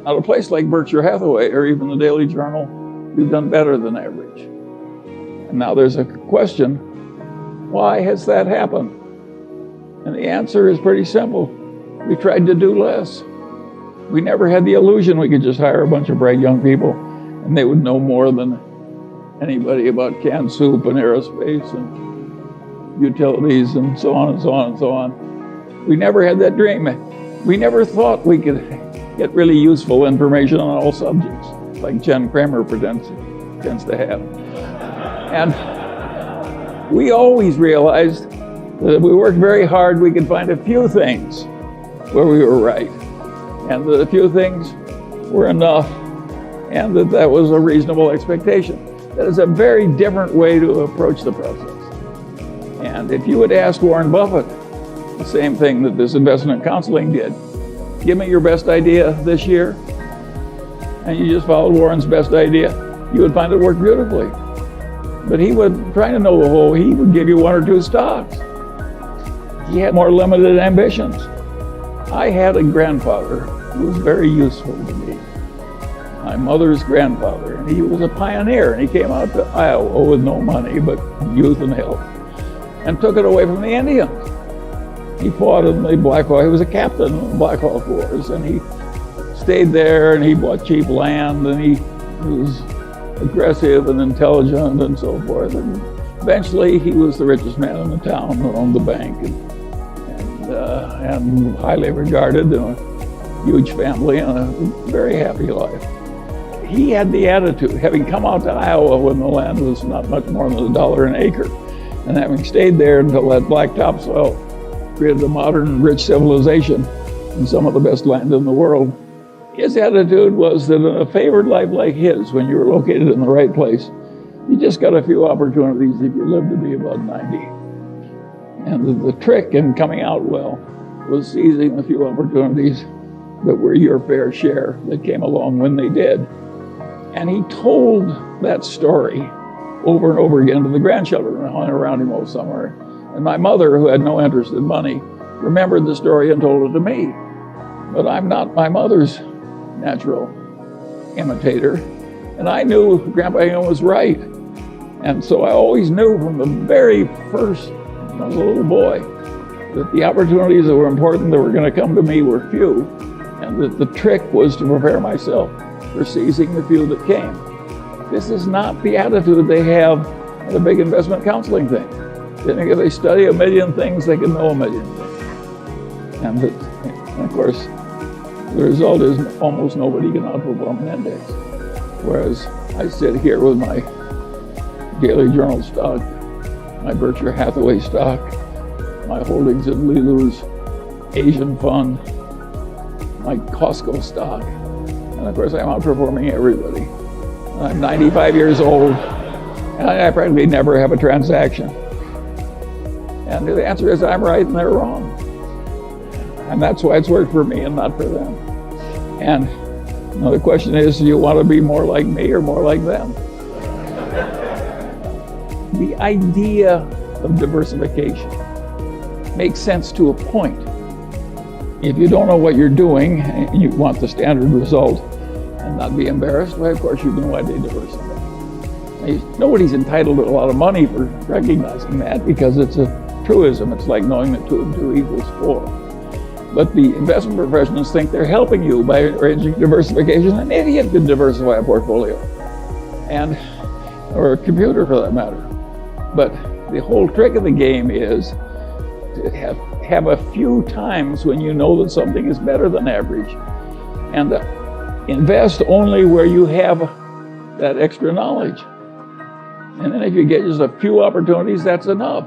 At a place like Berkshire Hathaway or even the Daily Journal, you've done better than average. And now there's a question, why has that happened? And the answer is pretty simple. We tried to do less. We never had the illusion we could just hire a bunch of bright young people and they would know more than anybody about canned soup and aerospace and utilities and so on and so on and so on. We never had that dream. We never thought we could get really useful information on all subjects, like Jen Kramer tends to have. And we always realized that if we worked very hard, we could find a few things where we were right, and that a few things were enough, and that was a reasonable expectation. That is a very different way to approach the process. And if you would ask Warren Buffett the same thing that this investment counseling did, give me your best idea this year, and you just followed Warren's best idea, you would find it worked beautifully. But he would, trying to know the whole, he would give you one or two stocks. He had more limited ambitions. I had a grandfather who was very useful to me. My mother's grandfather, and he was a pioneer, and he came out to Iowa with no money but youth and health, and took it away from the Indians. He fought in the Black Hawk. He was a captain in the Black Hawk Wars, and he stayed there, and he bought cheap land, and he was aggressive and intelligent and so forth. And eventually, he was the richest man in the town who owned the bank, and highly regarded, in a huge family, and a very happy life. He had the attitude, having come out to Iowa when the land was not much more than $1 an acre, and having stayed there until that black topsoil created a modern, rich civilization and some of the best land in the world. His attitude was that in a favored life like his, when you were located in the right place, you just got a few opportunities if you lived to be about 90. And the trick in coming out well was seizing the few opportunities that were your fair share that came along when they did. And he told that story over and over again to the grandchildren who hung around him all summer. And my mother, who had no interest in money, remembered the story and told it to me. But I'm not my mother's natural imitator. And I knew Grandpa Hingham was right. And so I always knew from the very first, when I was a little boy, that the opportunities that were important that were going to come to me were few, and that the trick was to prepare myself for seizing the few that came. This is not the attitude they have at a big investment counseling thing. They think if they study a million things, they can know a million things. And of course, the result is almost nobody can outperform an index. Whereas I sit here with my Daily Journal stock, my Berkshire Hathaway stock, my holdings in Lilu's Asian fund, my Costco stock, and of course I'm outperforming everybody. I'm 95 years old, and I practically never have a transaction. And the answer is I'm right and they're wrong. And that's why it's worked for me and not for them. And the question is, do you want to be more like me or more like them? The idea of diversification makes sense to a point. If you don't know what you're doing and you want the standard result and not be embarrassed, well, of course you can widely diversify. Nobody's entitled to a lot of money for recognizing that because it's a truism. It's like knowing that 2 and 2 equals 4. But the investment professionals think they're helping you by arranging diversification. An idiot can diversify a portfolio, or a computer for that matter. But the whole trick of the game is to have a few times when you know that something is better than average, and invest only where you have that extra knowledge. And then if you get just a few opportunities, that's enough.